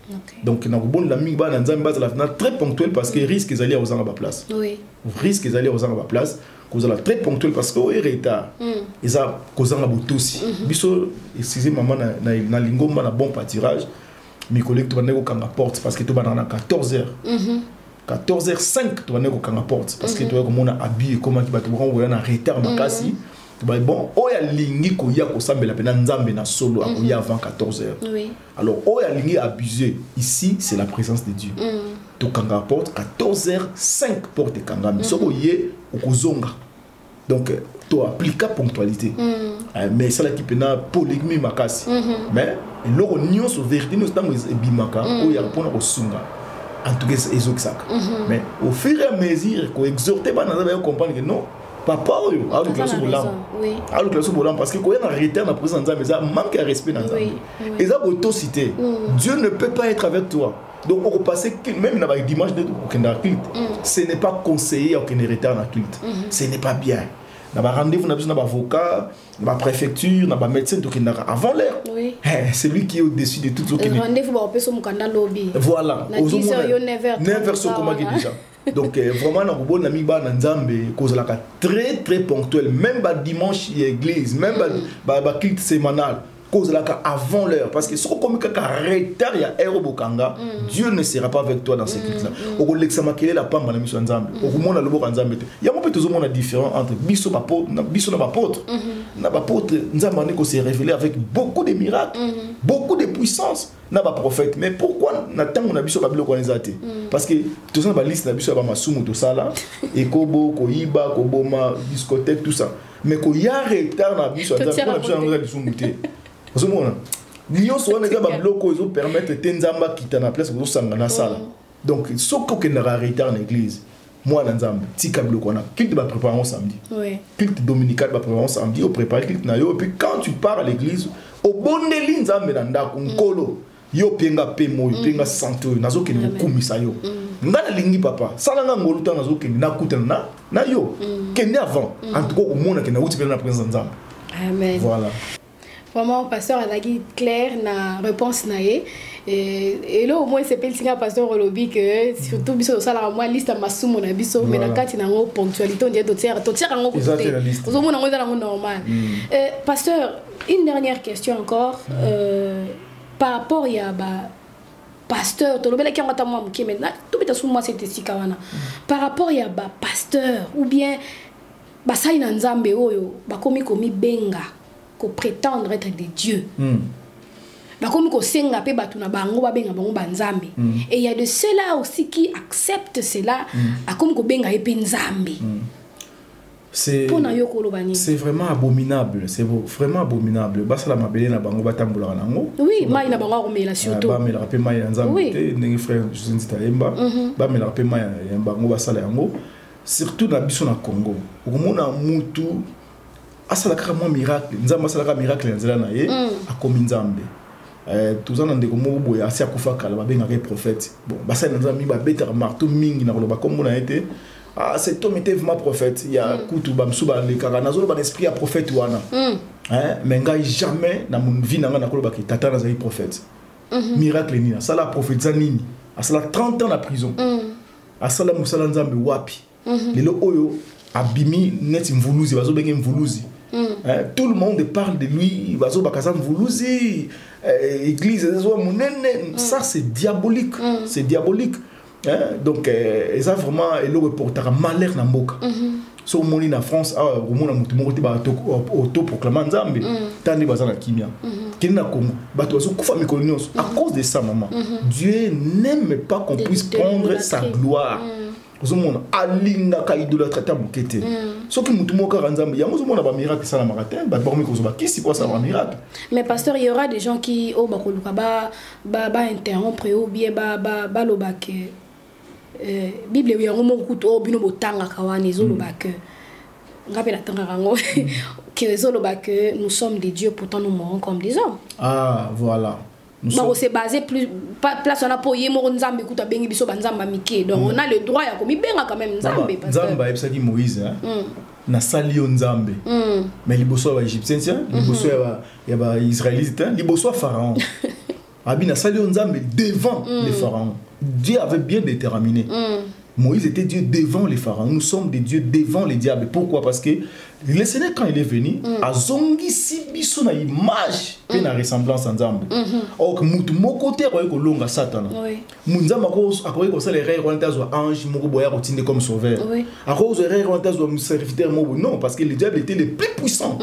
B: donc na bon la mingi ba na nzambe ba la très ponctuel parce que risque ils allaient aux en place risque ils allaient aux en place cause la très ponctuel parce que est retard ils a causant la botosi biso excusez maman na lingomba na bon pâturage mes collègues tu vas négo kanga porte parce que tu vas dans 14h 14h05 tu vas négo kanga porte parce que tu vas comme on a habillé comment tu vas te voir on a retard makasi tu vas bon oya lingi ko ya ko sambela pena nzambe na solo a ko ya avant 14h alors oya lingi abusé ici c'est la présence de Dieu tu kanga porte 14h05 porte kanga soko ye okozonga donc tu appliques ponctualité mais ça là qui pena polygamie makasi mais l'eau nyonso vérité nous estamos bimaka o ya pona ko sunga en tout cas ezokisaka mais au fur et à mesure ko exhorter ba na ba comprendre que non papa oyo a le classe bolam a le classe bolam parce que ko ya na retard na présence nzambe ça manque de respect dans nzambe et ça autocité Dieu ne peut pas être avec toi donc on passe même dans dimanche de au culte ce n'est pas conseillé au retard na culte ce n'est pas bien. On a rendez-vous, on a besoin d'avocat, on a préfecture, on a médecin, avant l'heure. C'est lui qui est au-dessus de tout ce qui est.
A: Rendez-vous, on peut se mukanda lobby.
B: Voilà.
A: Never
B: so comment déjà. Donc vraiment na bon ami ba na nzambe cause la très très ponctuel même ba dimanche église même ba culte sémanal cause la avant l'heure parce que ce comme ka retard ya ero bokanga Dieu ne sera pas avec toi dans ces cultes là au l'exama kele la pamba na miso nzambe au mona lobo nzambe te ya mo peut toujours mona différent entre biso na apôtre na apôtre nzambe ko s'est révélé avec beaucoup de miracles beaucoup de puissance na ba prophète mais pourquoi na tango na biso ba biloko nzate parce que tout ça ba liste na biso ba masumu to sala et kobo ko yiba ko boma discothèque tout ça mais ko ya retard na biso nzambe na biso na lisumuté ozomona nyonso wana eza babiloko ezo permettre te nzamba kita na place kozosanga na sala donc soki okendaka retard na église mwana nzambe tika biloko wana culte bapréparant samedi culte dominical bapréparant samedi opréparé culte na yo et puis quand tu pars à l'église obondeli nzambe na ndako nkolo yo penga pe moyo penga santo nazokende kokumisa yo nga nalingi papa salanga ngolu ta nazokende nakutana na yo kende avant en tout cas omona ke nauti pena na présence nzambe
A: Amen.
B: Voilà.
A: Vraiment, pasteur a dit clair na réponse nae. Et là au moins c'est petit pasteur Olobi que surtout biso ça la moi liste masumo na biso mais na kati na ngo ponctualité on dit to tiers ngo côté. Vous avez ngo dans normal. Pasteur, une dernière question encore par rapport ya ba pasteur to lobela ki ngata moi muke maintenant tout beta sous moi c'était sikawana. Par rapport ya ba pasteur ou bien ba sai na nzambe oyo ba komi benga ko prétendre être des dieux. Comme ko senga pe batu na bango ba benga bango banzambe. Et il y a de ceux-là aussi qui acceptent cela comme ko benga epe nzambe.
B: C'est vraiment abominable, c'est vraiment abominable. Basa la mabele na bango batambola nango.
A: Oui, mai na bango romela surtout.
B: Ba mela pe mai nzambe te ndenge frère Josinzita Yemba. Ba mela pe mai bango basala yango. Surtout na biso na Congo. Okomona mutu asala kaka mo miracle, nzambe asala kaka miracle nzela na ye akomi nzambe. Tous en ndeko mo boye asi akufa kala ba benga ke prophète. Bon, basa nzambe ba betara marteau mingi na koloba comme on a été. Ah, cet homme était vraiment prophète. Il y a kutu bamsuba le karanazo ba esprit à prophète wana. Mais ngai jamais na mon vie na koloba ke tata na zali prophète. Miracle ni na sala prophète nini. Asala 30 ans na prison. Asala musala nzambe wapi. Lelo oyo abimi net mvuluzi bazo benga mvuluzi. Tout le monde parle de lui, bazo bakaza mvuluzi, église ça c'est diabolique, c'est diabolique. Donc ils ont vraiment le reporter malheur na mboka. So moni na France au mona mutu moko te ba auto proclamant nzambe tandi bazana kimia. Kina Congo bato bazo kufa mikolonios à cause de ça maman. Dieu n'aime pas qu'on puisse prendre sa gloire. Ozomona alinga ka idolâtre ta bukete. Soki mutu moko ranzambe ya mozomona ba miracle ça la marathon ba bormi ko zoba kisi kwa ça ba miracle.
A: Mais pasteur, il y aura des gens qui au bakoluka ba interrompre ou bien ba lobake Bible ya ngomo kuto o bino botanga kawani zo lobake. Ngapela tanga rango que zo lobake nous sommes des dieux pourtant nous mourons comme des hommes.
B: Ah voilà.
A: C'est basé plus place on a poyé mo nzambe kuta bengi biso banzamba mike donc on a le droit ya komi benga quand même nzambe parce que
B: nzamba ebsaki Moïse na sali yo nzambe mais liboso ba égyptien liboso ya ba israélite liboso pharaon abi na sali yo nzambe devant les pharaons. Dieu avait bien déterminé. Moïse était Dieu devant les pharaons. Nous sommes des dieux devant les diables. Pourquoi? Parce que le Seigneur, quand il est venu, a zongi si biso na image et na ressemblance ensemble. Or, mutu moko te ko longa Satan. Munzamba ko akoye ko sala erreur on tazo ange moko boya ko tinde comme sauveur. A cause erreur on tazo serviteur moko non parce que le diable était le plus puissant.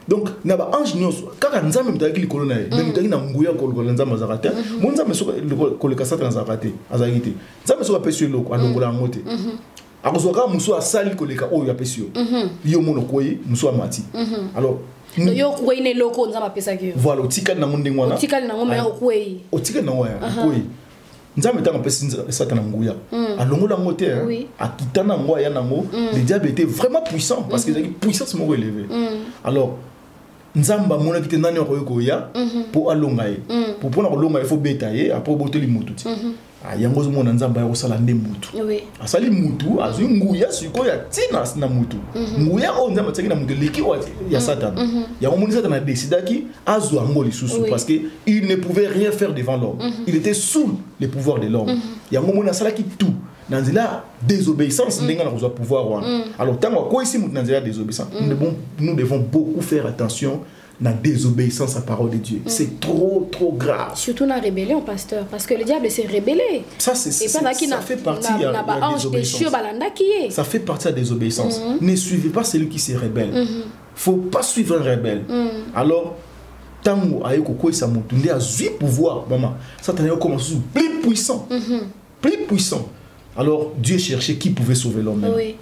B: Donc na ba ange nyos kaka nzambe mutaki likolo na ye. Mutaki na nguya ko ko nzamba zakate. Munzamba so ko le Satan zakate azakite. Nzambe so apesi loko alongola ngote. Akozoka muso asali koleka oyo apesi yo. Yo mono koyi muso amati. Alors
A: yo koyi ne loko nzamba pesa ki.
B: Voilà, otika na monde ngwana.
A: Otika na ngoma yako koyi.
B: Otika na ngoma yako koyi. Nzambe tanga pesi Satan nguya. Alongola ngote akitana ngwa ya nango, le diable était vraiment puissant parce que il puissance moko élevée. Alors nzamba mona kite nani okoyo koya pour alonga ye. Pour pona kolonga il faut betailler après boteli mututi. Yango zo mona nzamba ya kosala nde mutu. Asali mutu azwi nguya siko ya tina na mutu. Nguya o nzamba tsaki na mutu leki ya Satan. Yango moni Satan a décidé ki azwa ngoli susu parce que il ne pouvait rien faire devant l'homme. Il était sous les pouvoirs de l'homme. Yango mona sala ki tout. Nanzila désobéissance ndenga na kozwa pouvoir wana. Alors tango ko ici mutu nanzila désobéissance. Nous devons beaucoup faire attention la désobéissance à la parole de Dieu. C'est trop grave.
A: Surtout dans la rébellion, pasteur. Parce que le diable s'est rébellé.
B: Ça fait partie de la désobéissance. Ça fait partie de la désobéissance. Ne suivez pas celui qui se rebelle. Il ne faut pas suivre un rebelle. Alors, tango ayeko ko isa mutu ndi azui pouvoir maman. Satan yo commence plus puissant. Plus puissant. Alors, Dieu cherchait qui pouvait sauver l'homme. Oui.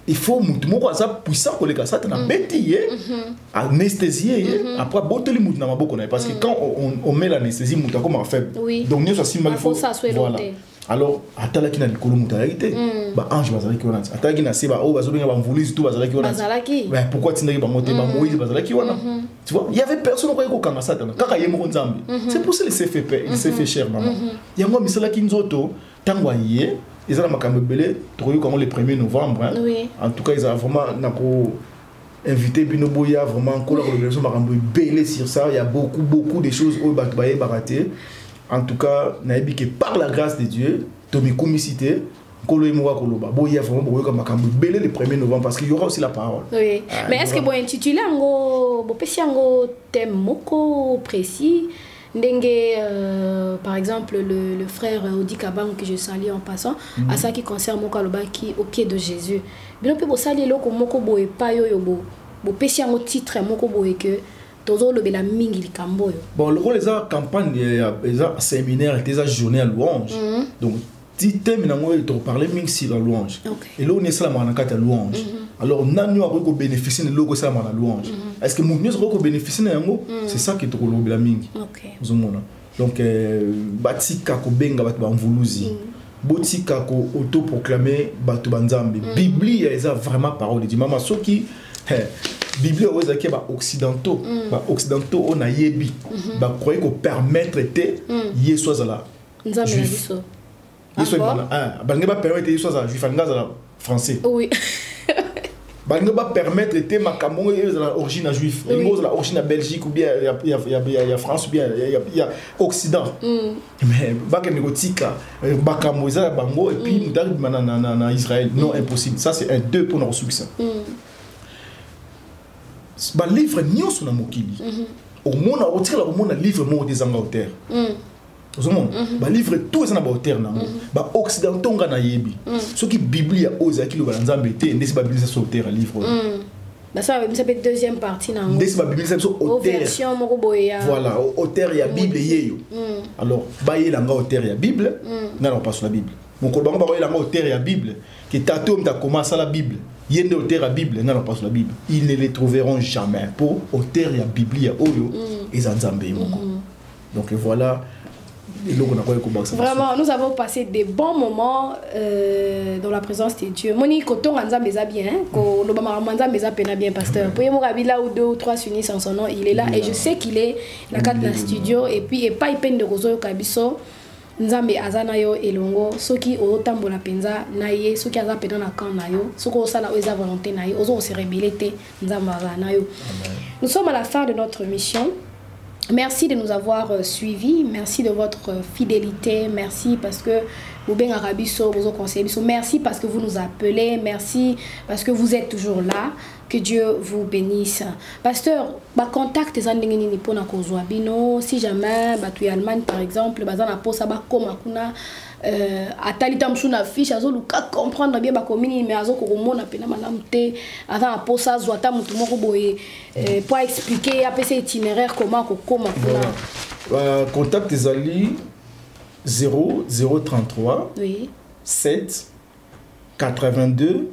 B: Il faut mutu moko aza puissant ko leka Satan a bétillé anesthésié après boteli mutu na maboko na parce que quand on met l'anesthésie mutu comme en faible donc nous ça il faut voilà alors atalaki na likolo mutu ayite ba ange bazalaki wana atalaki na seba o bazobenga ba mvulisi tout bazalaki wana mais pourquoi tindaki ba moté ba Moïse bazalaki wana tu vois il y avait personne ko kanga Satan kaka yemo nzambe c'est pour ça il s'est fait cher maman yango misalaki nzoto tango aye. Ils ont makambo belé, le 1er novembre. En tout cas, ils ont vraiment invité Bino Boya, vraiment, collaboration, belé sur ça. Il y a beaucoup de choses où Batbaye baraté. En tout cas, naïbi que par la grâce de Dieu, Tomi Comicité, Kolo et Moura Koloba, Boya, vraiment, Boya, comme belé le 1er novembre, parce qu'il y aura aussi la parole.
A: Oui. Mais est-ce que vous intitulez un thème moko précis? Par exemple, le frère Odi Kabang que je salue en passant, à ça qui concerne Mokaloba qui au pied de Jésus. Bien peut saluer le moko boye pa yo bo pesi un titre moko boye que tozo le bela mingi likambo yo.
B: Bon, le rôle des campagnes, des séminaires, des journées à louange. Donc si thème nango il te parler mingi sur la louange. Et là on est ça la manakata louange. Alors nanu a ko bénéficier de logo ça la louange. Est-ce que mouvement ko bénéficier nango? C'est ça qui te rôle bela mingi. Donc batika ko benga bat ba mvuluzi. Botika ko autoproclamer batu banzambe. Bible est vraiment parole de Dieu. Mama soki Bible est que ba occidentaux on a yebi ba croire ko permettre te yeso zala juif. Yeso ba ngeba permettre yeso zala juif ngazala français. Oui. Ba ngeba permettre te makambo zala origine juif. Ngo zala origine Belgique ou bien il y a France ou bien il y a Occident. Mais ba ke négotika ba kambo zala bango et puis mudari na Israël non impossible. Ça c'est un 2 pour notre succès. Ba livre nyonso na mokili. Au monde on tire au monde livre mo des Angleterre. Ba livre tout ça na ba auteur na ba occidentaux nga na yebi. Ce qui Bible oza ki lo ba nzambe te ndesi ba Bible ça auteur livre.
A: Bah ça peut deuxième partie na ngo.
B: Ndesi ba Bible ça auteur.
A: Version moko boya.
B: Voilà, auteur ya Bible yeyo. Alors ba yela nga auteur ya Bible, na la pas sur la Bible. Mon ko ba yela nga auteur ya Bible que tato mta commence la Bible. Il y a auteur à la Bible, non, pas sur la Bible. Ils ne les trouveront jamais. Pour auteur à la Bible, il y a Oyo et Zanzambe. Donc voilà.
A: Vraiment, nous avons passé des bons moments dans la présence de Dieu. Moni Koton Anzambe bien, ko no bama Anzambe pena bien pasteur. Pour moi là où 2 ou 3 s'unissent en son nom, il est là et je sais qu'il est la carte dans studio et puis et pas il peine de Rozo Kabiso. Nzambe azana yo elongo soki otambola penza na ye soki aza pena na kan na yo soko osala eza volonté na yo ozo se rebeller te nzambe azana yo. Nous sommes à la fin de notre mission. Merci de nous avoir suivis, merci de votre fidélité, merci parce que vous ben arabiso vous conseillez biso, merci parce que vous nous appelez, merci parce que vous êtes toujours là. Que Dieu vous bénisse. Pasteur, ba contact les andengeni ni pona kozwa bino si jamais ba tu Allemagne par exemple, ba na posa ba koma kuna atali tamsuna fiche azo luka comprendre bien ba komini mais azo ko mona pena malamte aza na posa zwata mutu moko boye pour expliquer apesa itinéraire comment ko koma kuna.
B: Contact les ali 0033
A: oui
B: 7 82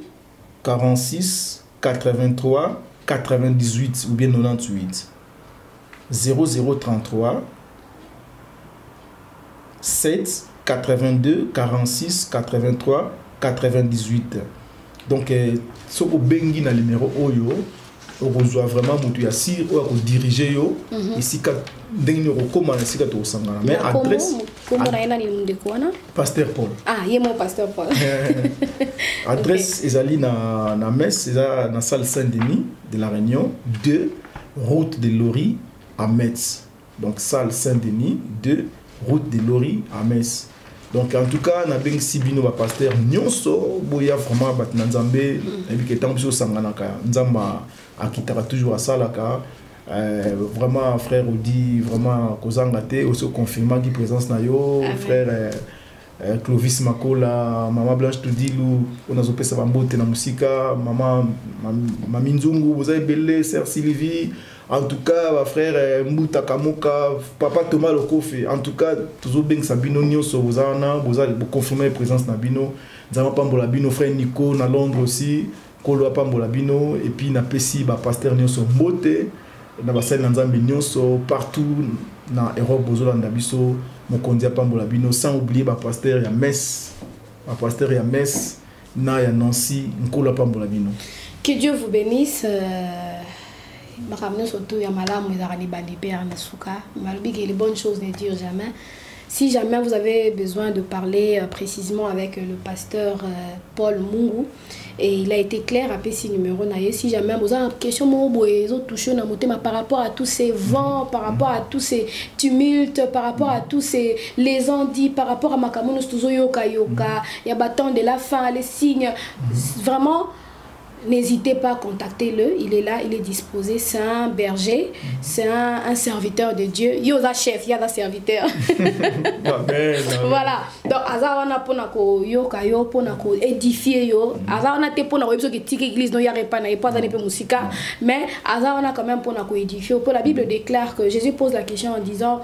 B: 46 83 98 ou bien 98 0033 7 82 46 83 98. Donc ce que bengi na numéro oyo on reçoit vraiment mutu ya sir ou ko diriger yo ici ka ndenge ko comment ici ka to sangana mais adresse
A: comment na ina ni ndekwana
B: Pasteur Paul.
A: Ah yemo Pasteur Paul.
B: Adresse ezali na messe eza na salle Saint-Denis de la Réunion 2 route de Lori à Metz. Donc salle Saint-Denis 2 route de Lori à Metz. Donc en tout cas na beng sibino ba pasteur nyonso boya vraiment bat nzambe et puis que tant biso sangana ka nzamba akitaka toujours à salaka vraiment frère Odi vraiment kozanga te aussi confirmant qui présence na yo frère Clovis Makola maman Blanche Tudilu on a zopesa bambote na musika maman mami Nzungu vous avez belé sœur Sylvie. En tout cas, frère Mbuta Kamoka, papa Thomas Lokofe, en tout cas, toujours bien Sabino Nyoso, vous avez confirmé la présence de Bino, nous avons pas Bino, frère Nico, na Londres aussi, Kolo a pas Bino, et puis na Pessi, pasteur Nyoso Mbote, na basali Nzambe Nyoso, partout na Europe, Bozola Ndabiso, Mokondi a pas Bino, sans oublier pasteur ya Metz, pasteur ya Metz, na ya Nancy, Nkolo a pas Bino.
A: Que Dieu vous bénisse. Surtout il y a malade mais les bonnes choses ne durent jamais. Si jamais vous avez besoin de parler précisément avec le pasteur Paul Mungu, et il a été clair après ce numéro. Si jamais vous avez une question par rapport à tous ces vents, par rapport à tous ces tumultes, par rapport à tous ces les andis, par rapport à Makamonos Tuzo Yoka Yoka, il y a bâton de la fin, les signes, vraiment. N'hésitez pas à contacter le, il est là, il est disposé, c'est un berger, c'est un serviteur de Dieu. Il y a un chef, il y a un serviteur. Voilà. Donc, Aza on a pour nako yoka yo pour nako édifier yo. Aza on a te pour nako parce que tique église non y a pas na pas dans peu musica, mais Aza on a quand même pour nako édifier. Pour la Bible déclare que Jésus pose la question en disant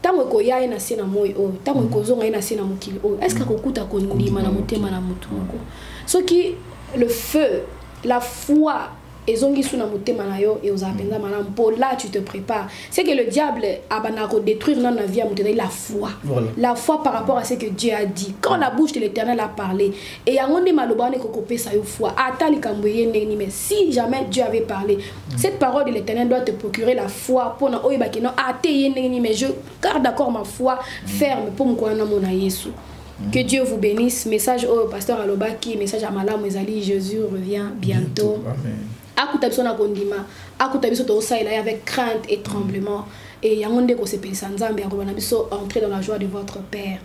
A: tango ko ya ina sena moyo o tango ko zonga ina sena mokili o est-ce que kokuta ko ndima na motema na mutu ko ce qui le feu la foi et aux là tu te prépares. C'est que le diable a détruire dans la vie la foi. Voilà. La foi par rapport à ce que Dieu a dit. Quand la bouche de l'Éternel a parlé, et il y a un foi. Mais si jamais Dieu avait parlé, cette parole de l'Éternel doit te procurer la foi pour mais je garde d'accord ma foi ferme pour me. Que Dieu vous bénisse. Message au pasteur Alobaki, message à Malam Ezali, Jésus revient bientôt. Amen. Avec crainte et tremblement. Et entrer dans la joie de votre Père.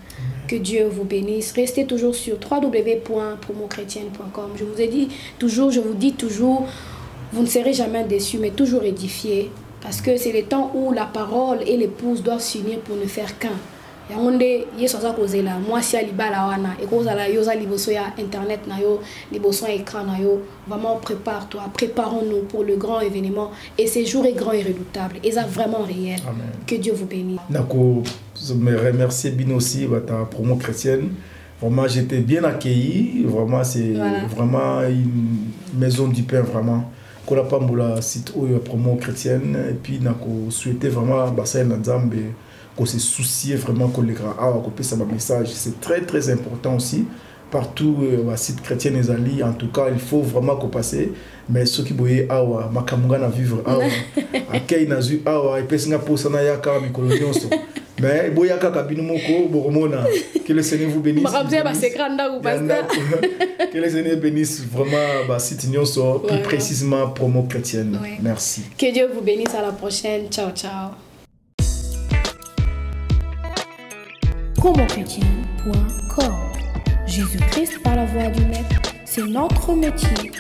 A: Que Dieu vous bénisse. Restez toujours sur www.promochrétienne.com. Je vous ai dit toujours, je vous dis toujours, vous ne serez jamais déçus, mais toujours édifiés. Parce que c'est le temps où la parole et l'épouse doivent s'unir pour ne faire qu'un. Yangonde yesoza kozela mwasi alibala wana ekozala yoza liboso ya internet na yo liboso ya écran na yo vraiment prépare-toi, préparons-nous pour le grand événement et ce jour est grand et redoutable et ça vraiment réel. Amen. Que Dieu vous bénisse. Nako
B: je me remercie bien aussi ta promo chrétienne. Vraiment j'étais bien accueilli, vraiment c'est vraiment une maison du pain vraiment. Kola pambola site où promo chrétienne et puis nako souhaiter vraiment basa na Nzambe qu'on se soucie vraiment qu'on les grands ça message c'est très très important aussi partout la site chrétienne les alliés en tout cas il faut vraiment qu'on passe mais ceux qui boyent awa makamunga na vivre awa akei na zu awa et puis pour ça na yaka mikolonio mais boyaka kabinu moko boromona que le Seigneur vous bénisse que le Seigneur bénisse vraiment ba site nyonso plus précisément promo chrétienne. Merci.
A: Que Dieu vous bénisse, à la prochaine. Ciao ciao. Promochrétienne.com. Jésus-Christ par la voix du Maître, c'est notre métier.